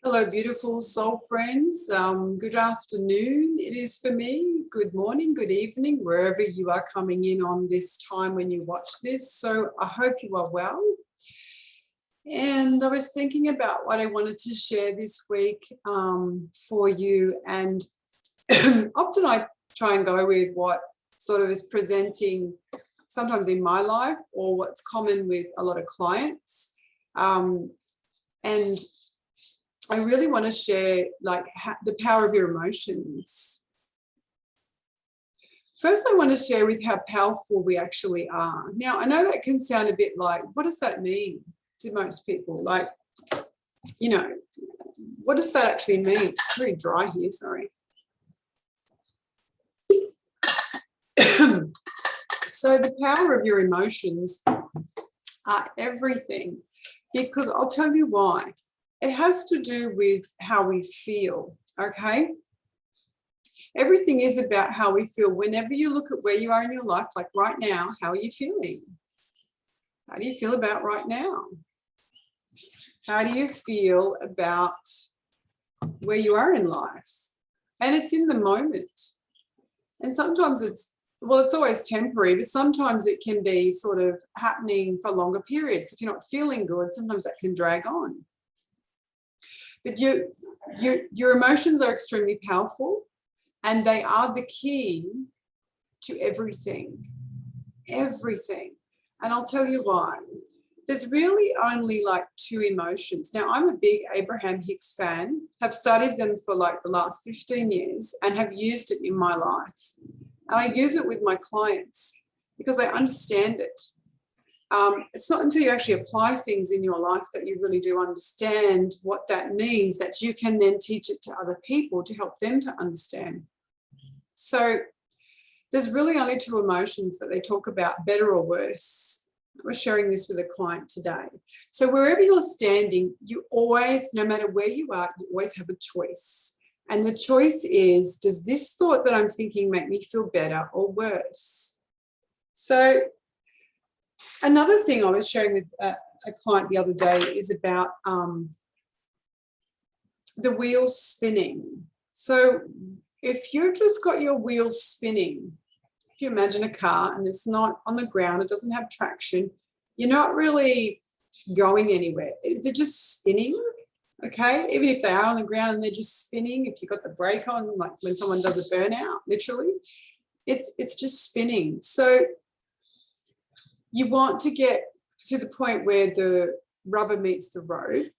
Hello, beautiful soul friends. Good afternoon. It is for me. Good morning, good evening, wherever you are coming in on this time when you watch this. So I hope you are well. And I was thinking about what I wanted to share this week for you. And often I try and go with what sort of is presenting sometimes in my life or what's common with a lot of clients. And I really want to share the power of your emotions. First, I want to share with how powerful we actually are. Now, I know that can sound a bit like, what does that mean to most people? Like, you know, what does that actually mean? It's very dry here, sorry. So the power of your emotions are everything, because I'll tell you why. It has to do with how we feel, okay? Everything is about how we feel. Whenever you look at where you are in your life, like right now, how are you feeling? How do you feel about right now? How do you feel about where you are in life? And it's in the moment. And sometimes it's always temporary, but sometimes it can be sort of happening for longer periods. If you're not feeling good, sometimes that can drag on. But your emotions are extremely powerful, and they are the key to everything, everything. And I'll tell you why. There's really only like two emotions. Now, I'm a big Abraham Hicks fan, have studied them for like the last 15 years and have used it in my life. And I use it with my clients because I understand it. It's not until you actually apply things in your life that you really do understand what that means, that you can then teach it to other people to help them to understand. So there's really only two emotions that they talk about, better or worse. We're sharing this with a client today. So wherever you're standing, you always, no matter where you are, you always have a choice. And the choice is, does this thought that I'm thinking make me feel better or worse? So another thing I was sharing with a client the other day is about the wheels spinning. So if you've just got your wheels spinning, if you imagine a car and it's not on the ground, it doesn't have traction, you're not really going anywhere. They're just spinning, okay? Even if they are on the ground and they're just spinning, if you've got the brake on, like when someone does a burnout, literally, it's just spinning. So you want to get to the point where the rubber meets the road.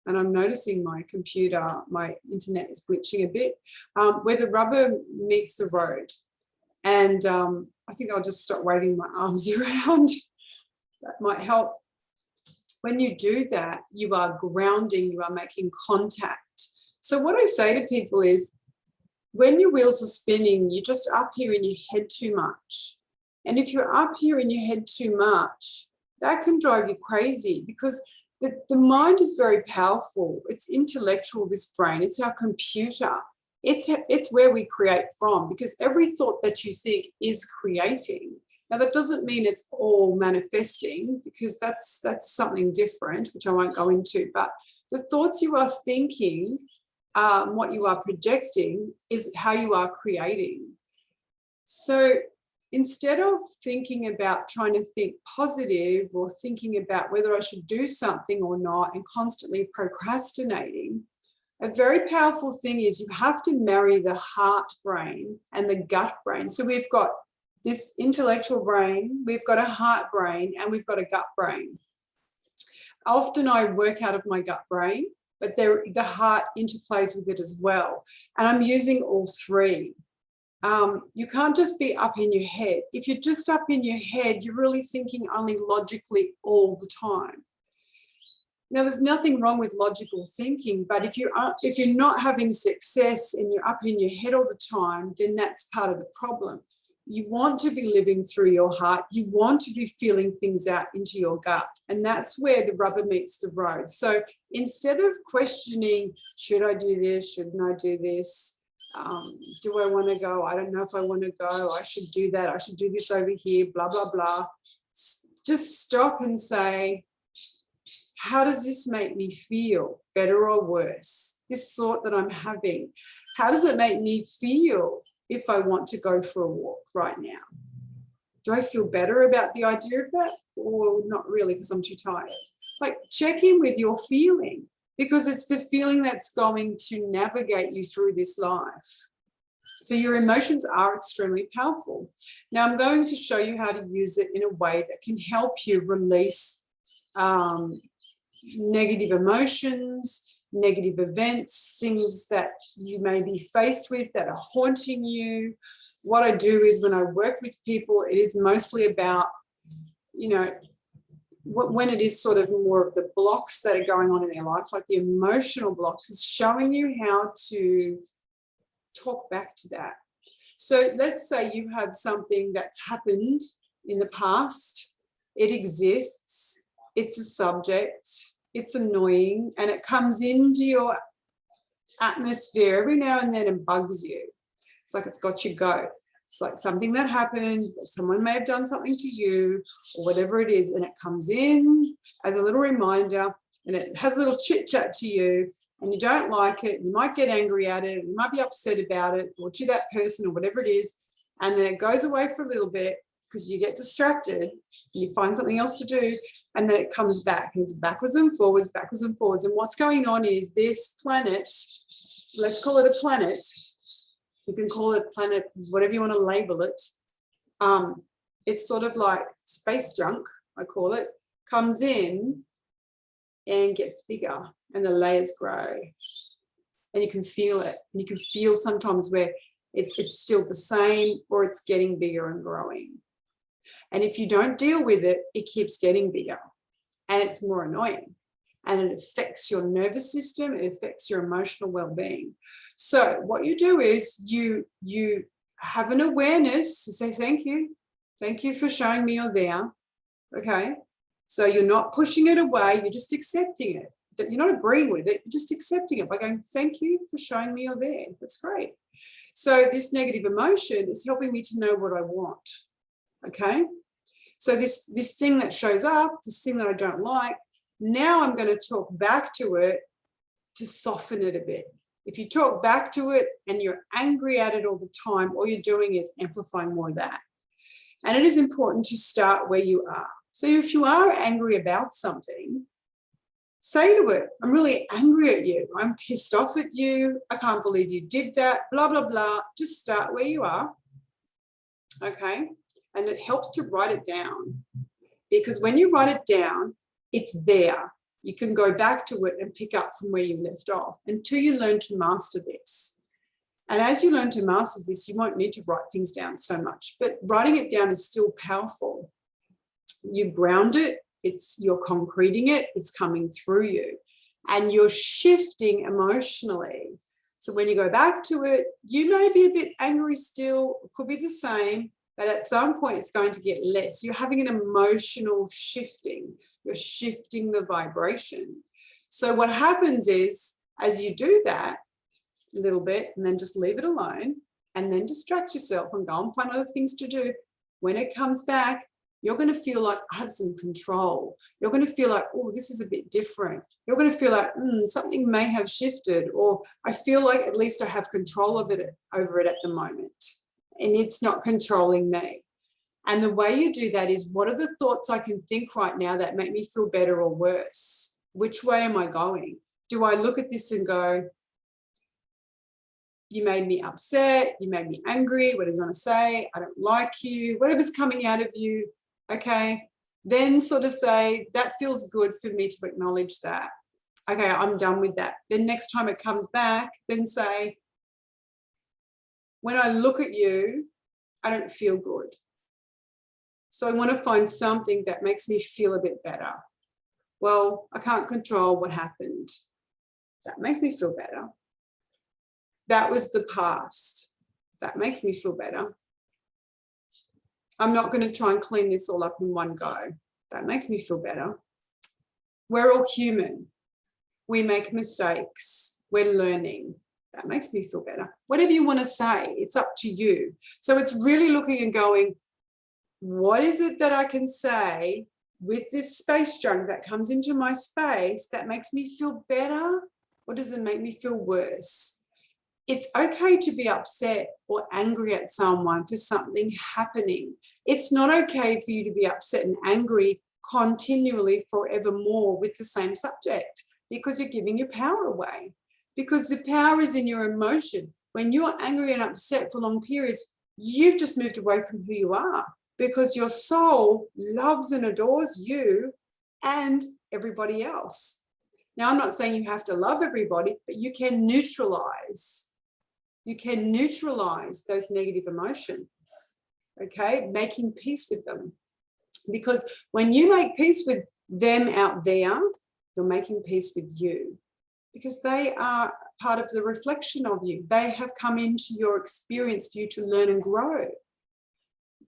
And I'm noticing my computer, my internet is glitching a bit, where the rubber meets the road. And I think I'll just stop waving my arms around. That might help. When you do that, you are grounding, you are making contact. So what I say to people is, when your wheels are spinning, you're just up here in your head too much. And if you're up here in your head too much, that can drive you crazy, because the mind is very powerful. It's intellectual, this brain. It's our computer. It's where we create from, because every thought that you think is creating. Now, that doesn't mean it's all manifesting, because that's something different, which I won't go into. But the thoughts you are thinking, what you are projecting, is how you are creating. So instead of thinking about trying to think positive or thinking about whether I should do something or not and constantly procrastinating, a very powerful thing is you have to marry the heart brain and the gut brain. So we've got this intellectual brain, we've got a heart brain, and we've got a gut brain. Often I work out of my gut brain, but the heart interplays with it as well. And I'm using all three. You can't just be up in your head. If you're just up in your head, you're really thinking only logically all the time. Now, there's nothing wrong with logical thinking, but if you're not having success and you're up in your head all the time, then that's part of the problem. You want to be living through your heart. You want to be feeling things out into your gut. And that's where the rubber meets the road. So instead of questioning, should I do this? Shouldn't I do this? Do I want to go? I don't know if I want to go. I should do that. I should do this over here, blah, blah, blah. Just stop and say, How does this make me feel, better or worse? This thought that I'm having, how does it make me feel if I want to go for a walk right now? Do I feel better about the idea of that, or not really because I'm too tired? Like, check in with your feeling, because it's the feeling that's going to navigate you through this life. So your emotions are extremely powerful. Now I'm going to show you how to use it in a way that can help you release negative emotions, negative events, things that you may be faced with that are haunting you. What I do is, when I work with people, it is mostly about, you know, when it is sort of more of the blocks that are going on in their life, like the emotional blocks, it's showing you how to talk back to that. So let's say you have something that's happened in the past. It exists. It's a subject. It's annoying, and it comes into your atmosphere every now and then and bugs you. It's like it's got your goat. It's like something that happened, someone may have done something to you or whatever it is, and it comes in as a little reminder, and it has a little chit chat to you, and you don't like it. You might get angry at it. You might be upset about it, or to that person, or whatever it is. And then it goes away for a little bit because you get distracted and you find something else to do, and then it comes back, and it's backwards and forwards, backwards and forwards. And what's going on is this planet, let's call it a planet. You can call it planet, whatever you want to label it. It's sort of like space junk, I call it, comes in and gets bigger, and the layers grow, and you can feel it. And you can feel sometimes where it's still the same, or it's getting bigger and growing. And if you don't deal with it, it keeps getting bigger, and it's more annoying. And it affects your nervous system, it affects your emotional well-being. So what you do is you have an awareness to say, thank you for showing me you're there. Okay, so you're not pushing it away, you're just accepting it. That you're not agreeing with it, you're just accepting it by going, thank you for showing me you're there. That's great. So this negative emotion is helping me to know what I want. Okay, so this thing that shows up, this thing that I don't like, now I'm going to talk back to it to soften it a bit. If you talk back to it and you're angry at it all the time, all you're doing is amplifying more of that. And it is important to start where you are. So if you are angry about something, say to it, I'm really angry at you. I'm pissed off at you. I can't believe you did that, blah, blah, blah. Just start where you are. Okay. And it helps to write it down, because when you write it down, it's there. You can go back to it and pick up from where you left off until you learn to master this. And as you learn to master this, you won't need to write things down so much, but writing it down is still powerful. You ground it, you're concreting it, it's coming through you, and you're shifting emotionally. So when you go back to it, you may be a bit angry still, it could be the same, but at some point it's going to get less. You're having an emotional shifting. You're shifting the vibration. So what happens is, as you do that a little bit and then just leave it alone and then distract yourself and go and find other things to do, when it comes back, you're going to feel like I have some control. You're going to feel like, oh, this is a bit different. You're going to feel like something may have shifted, or I feel like at least I have control of it over it at the moment. And it's not controlling me. And the way you do that is, what are the thoughts I can think right now that make me feel better or worse? Which way am I going? Do I look at this and go, you made me upset, you made me angry, whatever you want to say, I don't like you, whatever's coming out of you, okay? Then sort of say, that feels good for me to acknowledge that. Okay, I'm done with that. Then next time it comes back, then say, when I look at you, I don't feel good. So I want to find something that makes me feel a bit better. Well, I can't control what happened. That makes me feel better. That was the past. That makes me feel better. I'm not going to try and clean this all up in one go. That makes me feel better. We're all human. We make mistakes. We're learning. That makes me feel better. Whatever you want to say, it's up to you. So it's really looking and going, what is it that I can say with this space junk that comes into my space that makes me feel better, or does it make me feel worse? It's okay to be upset or angry at someone for something happening. It's not okay for you to be upset and angry continually forevermore with the same subject, because you're giving your power away. Because the power is in your emotion. When you're angry and upset for long periods, you've just moved away from who you are, because your soul loves and adores you and everybody else. Now, I'm not saying you have to love everybody, but you can neutralize. You can neutralize those negative emotions, okay? Making peace with them. Because when you make peace with them out there, you're making peace with you, because they are part of the reflection of you. They have come into your experience for you to learn and grow.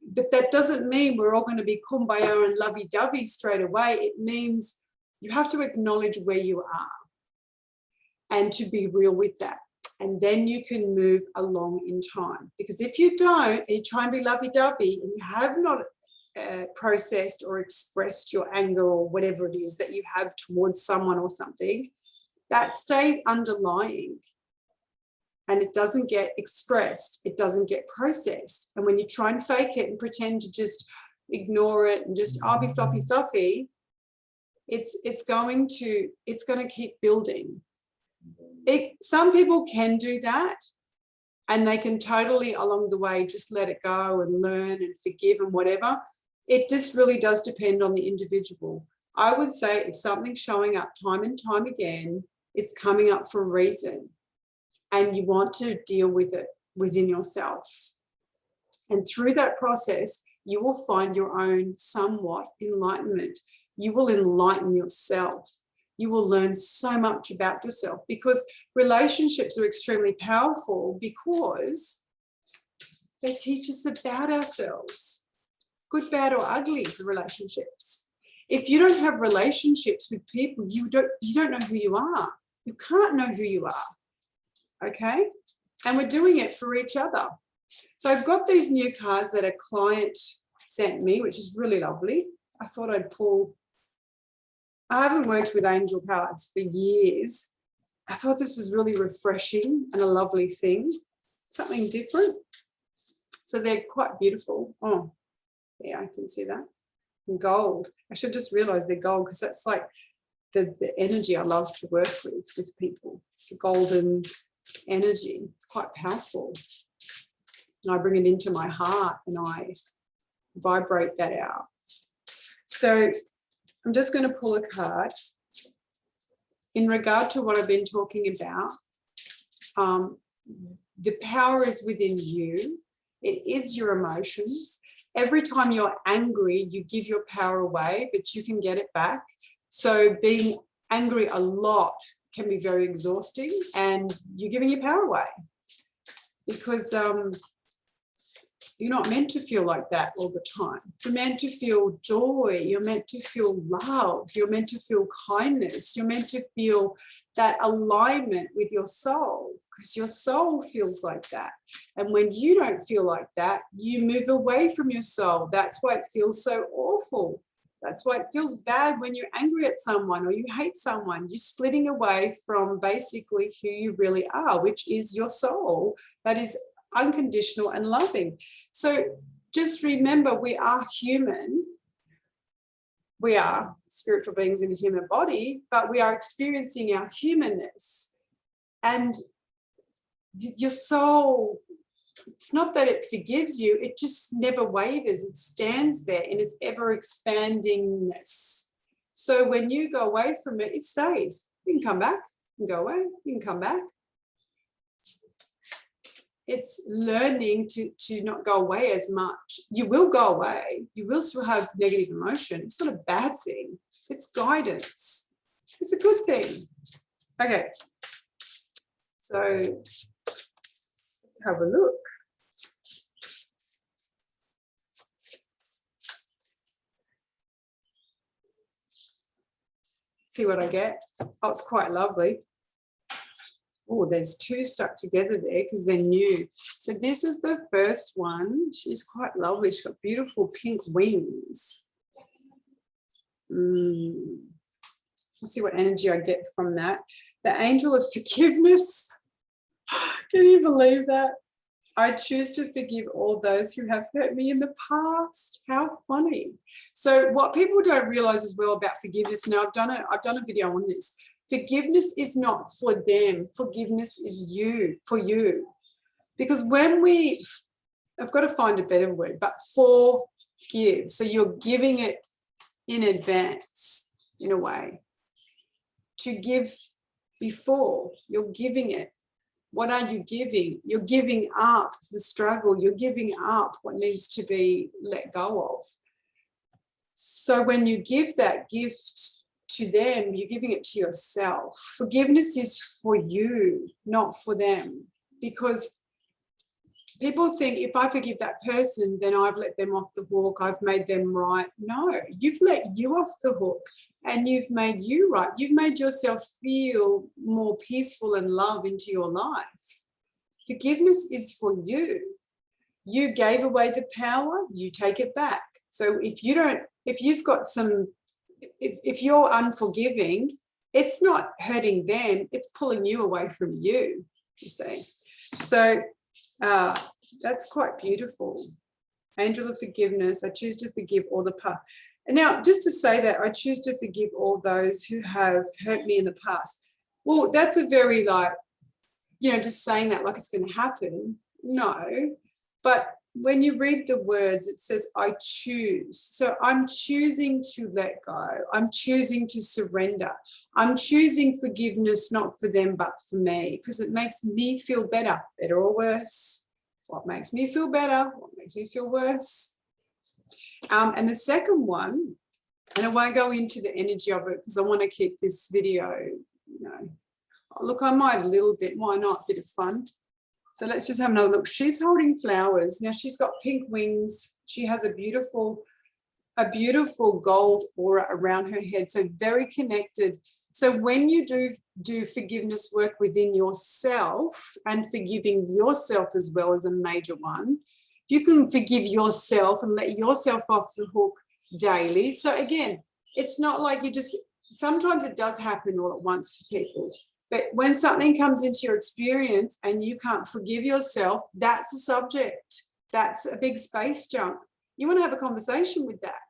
But that doesn't mean we're all going to be kumbaya and lovey-dovey straight away. It means you have to acknowledge where you are and to be real with that. And then you can move along in time. Because if you don't, and you try and be lovey-dovey, and you have not processed or expressed your anger or whatever it is that you have towards someone or something, that stays underlying. And it doesn't get expressed. It doesn't get processed. And when you try and fake it and pretend to just ignore it and just, I'll be fluffy, it's going to keep building. Some people can do that, and they can totally along the way just let it go and learn and forgive and whatever. It just really does depend on the individual. I would say if something's showing up time and time again, it's coming up for a reason, and you want to deal with it within yourself. And through that process, you will find your own somewhat enlightenment. You will enlighten yourself. You will learn so much about yourself, because relationships are extremely powerful because they teach us about ourselves, good, bad, or ugly, the relationships. If you don't have relationships with people, you don't know who you are. You can't know who you are, okay? And we're doing it for each other. So I've got these new cards that a client sent me, which is really lovely. I thought I'd pull. I haven't worked with angel cards for years. I thought this was really refreshing and a lovely thing, something different. So they're quite beautiful. Oh, yeah, I can see that. And gold. I should just realize they're gold, because that's like the energy I love to work with people. The golden energy. It's quite powerful. And I bring it into my heart and I vibrate that out. So I'm just going to pull a card in regard to what I've been talking about. The power is within you. It is your emotions. Every time you're angry, you give your power away, but you can get it back. So being angry a lot can be very exhausting, and you're giving your power away, because you're not meant to feel like that all the time. You're meant to feel joy. You're meant to feel love. You're meant to feel kindness. You're meant to feel that alignment with your soul, because your soul feels like that. And when you don't feel like that, you move away from your soul. That's why it feels so awful. That's why it feels bad when you're angry at someone or you hate someone. You're splitting away from basically who you really are, which is your soul that is unconditional and loving. So just remember, we are human. We are spiritual beings in a human body, but we are experiencing our humanness. And your soul, it's not that it forgives you, it just never wavers. It stands there in its ever expandingness. So when you go away from it, it stays. You can come back, you can go away, you can come back. It's learning to not go away as much. You will go away. You will still have negative emotion. It's not a bad thing. It's guidance. It's a good thing. Okay. So let's have a look. See what I get. Oh, it's quite lovely. Oh, there's two stuck together there because they're new. So this is the first one. She's quite lovely. She's got beautiful pink wings. Let's see what energy I get from that. The angel of forgiveness. Can you believe that? I choose to forgive all those who have hurt me in the past. How funny. So what people don't realize as well about forgiveness, now I've done a video on this. Forgiveness is not for them. Forgiveness is for you. Because when I've got to find a better word, but forgive. So you're giving it in advance, in a way. To give before, you're giving it. What are you giving? You're giving up the struggle. You're giving up what needs to be let go of. So when you give that gift to them, you're giving it to yourself. Forgiveness is for you, not for them. Because people think if I forgive that person, then I've let them off the hook, I've made them right. No, you've let you off the hook and you've made you right. You've made yourself feel more peaceful and love into your life. Forgiveness is for you. You gave away the power, you take it back. So if you're unforgiving, it's not hurting them, it's pulling you away from you see. So that's quite beautiful. Angel of forgiveness. I choose to forgive all the past. And now, just to say that, I choose to forgive all those who have hurt me in the past. Well, that's a very just saying that like it's going to happen. No, but when you read the words, it says, I choose. So I'm choosing to let go. I'm choosing to surrender. I'm choosing forgiveness, not for them, but for me, because it makes me feel better or worse. What makes me feel better? What makes me feel worse? And the second one, and I won't go into the energy of it because I want to keep this video, look, I might a little bit, why not? A bit of fun. So let's just have another look. She's holding flowers. Now she's got pink wings. She has a beautiful gold aura around her head. So very connected. So when you do forgiveness work within yourself, and forgiving yourself as well is a major one, if you can forgive yourself and let yourself off the hook daily. So again, it's not like sometimes it does happen all at once for people. But when something comes into your experience and you can't forgive yourself, that's a subject. That's a big space jump. You want to have a conversation with that.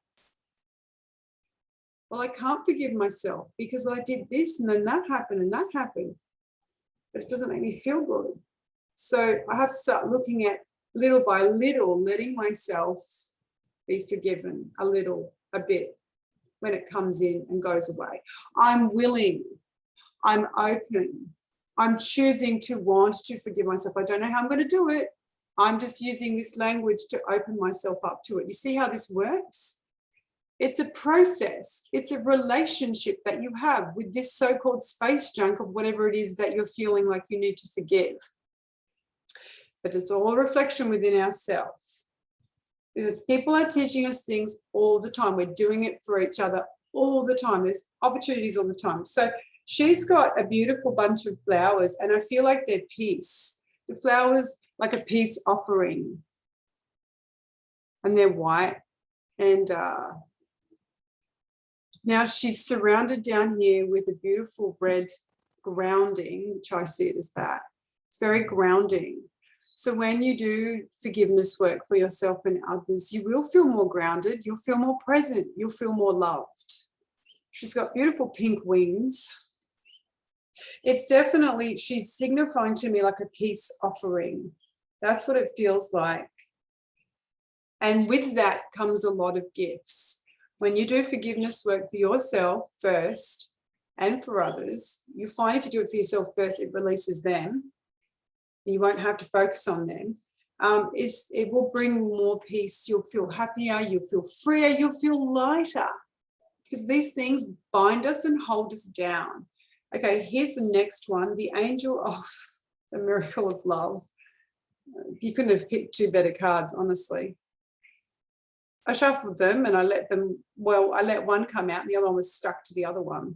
Well, I can't forgive myself because I did this and then that happened and that happened. But it doesn't make me feel good. So I have to start looking at little by little, letting myself be forgiven a bit when it comes in and goes away. I'm willing. I'm open. I'm choosing to want to forgive myself. I don't know how I'm going to do it. I'm just using this language to open myself up to it. You see how this works? It's a process. It's a relationship that you have with this so-called space junk of whatever it is that you're feeling like you need to forgive. But it's all a reflection within ourselves. Because people are teaching us things all the time. We're doing it for each other all the time. There's opportunities all the time. So she's got a beautiful bunch of flowers and I feel like they're peace. The flowers like a peace offering. And they're white. And now she's surrounded down here with a beautiful red grounding, which I see it as that. It's very grounding. So when you do forgiveness work for yourself and others, you will feel more grounded. You'll feel more present. You'll feel more loved. She's got beautiful pink wings. It's definitely, she's signifying to me like a peace offering. That's what it feels like. And with that comes a lot of gifts. When you do forgiveness work for yourself first and for others, you find if you do it for yourself first, it releases them. You won't have to focus on them. It will bring more peace. You'll feel happier, you'll feel freer, you'll feel lighter. Because these things bind us and hold us down. Okay, here's the next one, the angel of the miracle of love. You couldn't have picked two better cards, honestly. I shuffled them and I let one come out and the other one was stuck to the other one.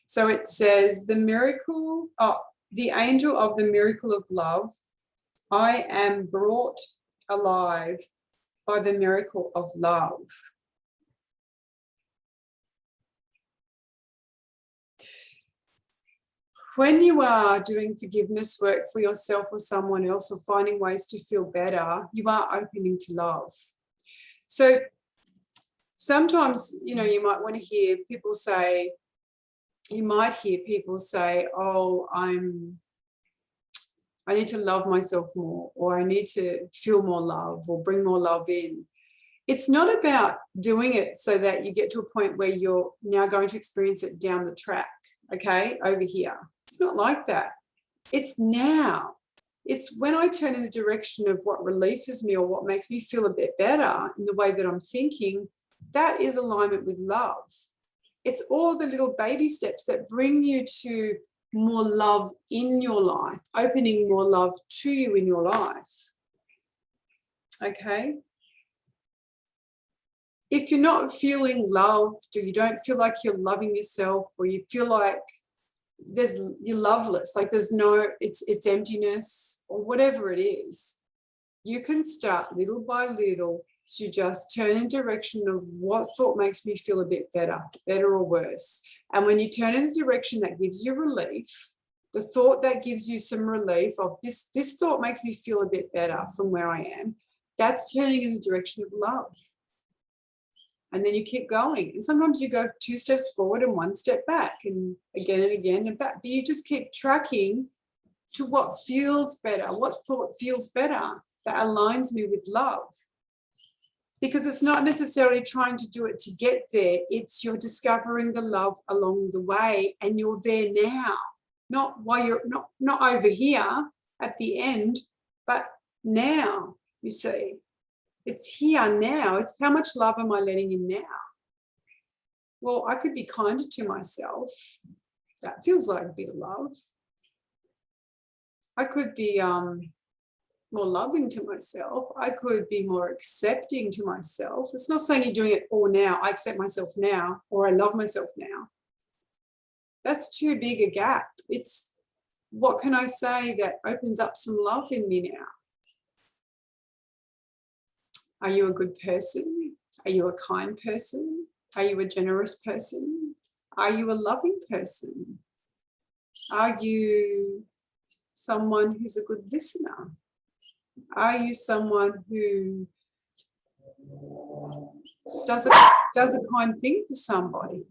So it says, the angel of the miracle of love, I am brought alive by the miracle of love. when you are doing forgiveness work for yourself or someone else, or finding ways to feel better, you are opening to love. So sometimes, you know, you might want to hear people say, oh, I need to love myself more, or I need to feel more love, or bring more love in. It's not about doing it so that you get to a point where you're now going to experience it down the track, okay, over here. It's not like that. It's now. It's when I turn in the direction of what releases me or what makes me feel a bit better in the way that I'm thinking, that is alignment with love. It's all the little baby steps that bring you to more love in your life, opening more love to you in your life. Okay? If you're not feeling loved, or you don't feel like you're loving yourself, or you feel like you're loveless, like there's no, it's emptiness, or whatever it is, you can start little by little to just turn in direction of what thought makes me feel a bit better or worse. And when you turn in the direction that gives you relief, the thought that gives you some relief of this thought makes me feel a bit better from where I am, that's turning in the direction of love. And then you keep going. And sometimes you go 2 steps forward and 1 step back, and again and back. But you just keep tracking to what feels better, what thought feels better, that aligns me with love. Because it's not necessarily trying to do it to get there. It's you're discovering the love along the way, and you're there now. Not while you're not over here at the end, but now, you see. It's here now. It's how much love am I letting in now? Well, I could be kinder to myself. That feels like a bit of love. I could be more loving to myself. I could be more accepting to myself. It's not saying you're doing it all now. I accept myself now, or I love myself now. That's too big a gap. It's what can I say that opens up some love in me now? Are you a good person? Are you a kind person? Are you a generous person? Are you a loving person? Are you someone who's a good listener? Are you someone who does a kind thing for somebody?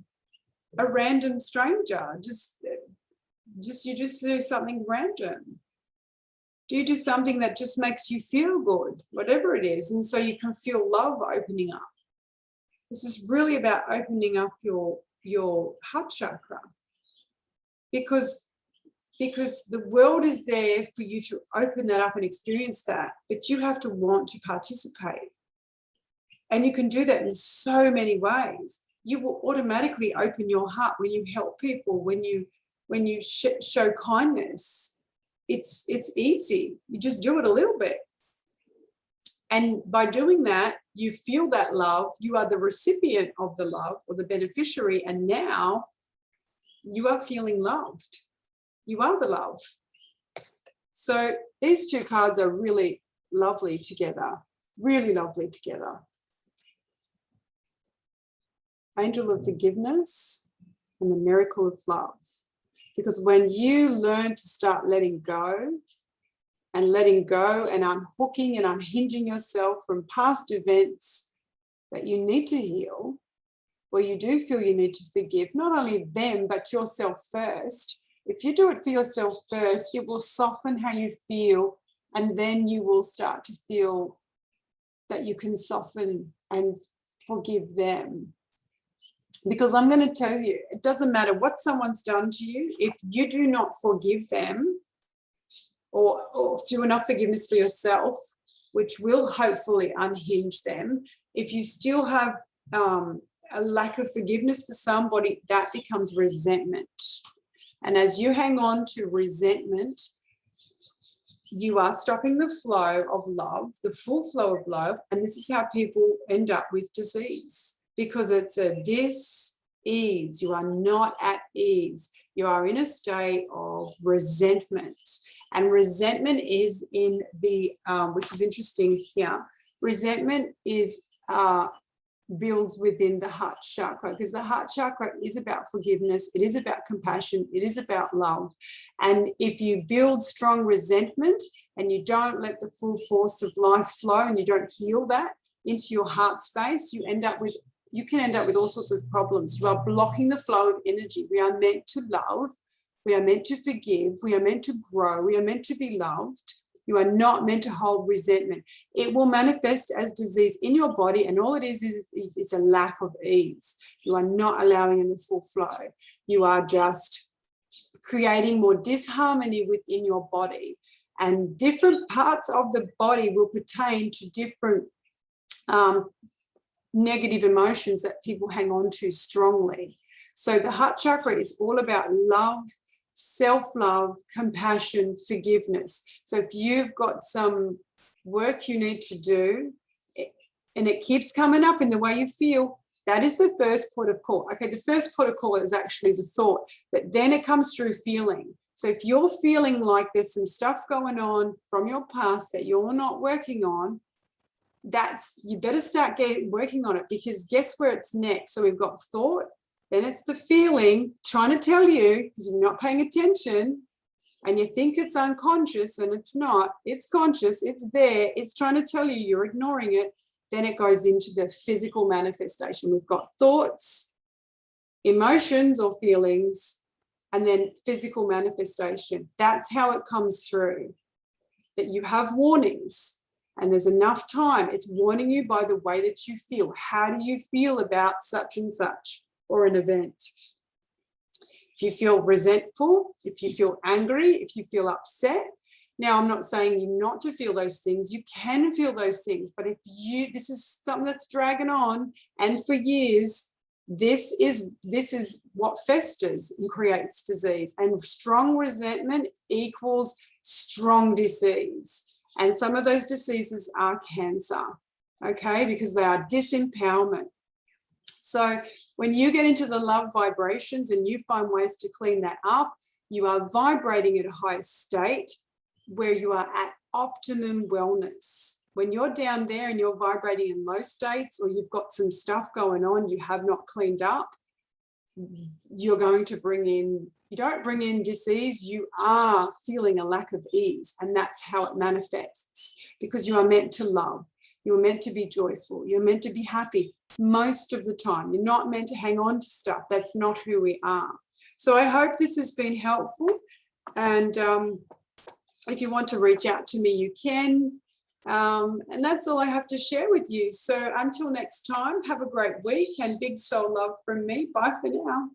A random stranger, you just do something random. Do you do something that just makes you feel good, whatever it is, and so you can feel love opening up? This is really about opening up your heart chakra, because the world is there for you to open that up and experience that, but you have to want to participate. And you can do that in so many ways. You will automatically open your heart when you help people, when you show kindness. It's easy. You just do it a little bit. And by doing that, you feel that love. You are the recipient of the love, or the beneficiary. And now you are feeling loved. You are the love. So these 2 cards are really lovely together. Really lovely together. Angel of Forgiveness and the Miracle of Love. Because when you learn to start letting go and unhooking and unhinging yourself from past events that you need to heal, where you do feel you need to forgive, not only them, but yourself first. If you do it for yourself first, it will soften how you feel, and then you will start to feel that you can soften and forgive them. Because I'm going to tell you, it doesn't matter what someone's done to you. If you do not forgive them, or do enough forgiveness for yourself, which will hopefully unhinge them, if you still have a lack of forgiveness for somebody, that becomes resentment. And as you hang on to resentment, you are stopping the flow of love, the full flow of love. And this is how people end up with disease. Because it's a dis-ease. You are not at ease. You are in a state of resentment. And resentment is in the, which is interesting here, resentment is builds within the heart chakra, because the heart chakra is about forgiveness, it is about compassion, it is about love. And if you build strong resentment and you don't let the full force of life flow and you don't heal that into your heart space, you can end up with all sorts of problems. You are blocking the flow of energy. We are meant to love, we are meant to forgive, we are meant to grow, we are meant to be loved. You are not meant to hold resentment. It will manifest as disease in your body, and all it is it's a lack of ease. You are not allowing in the full flow. You are just creating more disharmony within your body, and different parts of the body will pertain to different negative emotions that people hang on to strongly. So the heart chakra is all about love, self-love, compassion, forgiveness. So if you've got some work you need to do and it keeps coming up in the way you feel, that is the first port of call. Okay, the first port of call is actually the thought, but then it comes through feeling. So if you're feeling like there's some stuff going on from your past that you're not working on, you better start working on it, because guess where it's next? So we've got thought, then it's the feeling trying to tell you, because you're not paying attention and you think it's unconscious, and it's not, it's conscious, it's there, it's trying to tell you, you're ignoring it. Then it goes into the physical manifestation. We've got thoughts, emotions or feelings, and then physical manifestation. That's how it comes through, that you have warnings. And there's enough time. It's warning you by the way that you feel. How do you feel about such and such or an event? If you feel resentful, if you feel angry, if you feel upset. Now, I'm not saying you not to feel those things. You can feel those things. But if this is something that's dragging on and for years, this is what festers and creates disease. And strong resentment equals strong disease. And some of those diseases are cancer, okay, because they are disempowerment. So when you get into the love vibrations and you find ways to clean that up, you are vibrating at a higher state where you are at optimum wellness. When you're down there and you're vibrating in low states, or you've got some stuff going on you have not cleaned up, you're going to you don't bring in disease, you are feeling a lack of ease. And that's how it manifests, because you are meant to love. You're meant to be joyful. You're meant to be happy most of the time. You're not meant to hang on to stuff. That's not who we are. So I hope this has been helpful. And if you want to reach out to me, you can. And that's all I have to share with you. So until next time, have a great week and big soul love from me. Bye for now.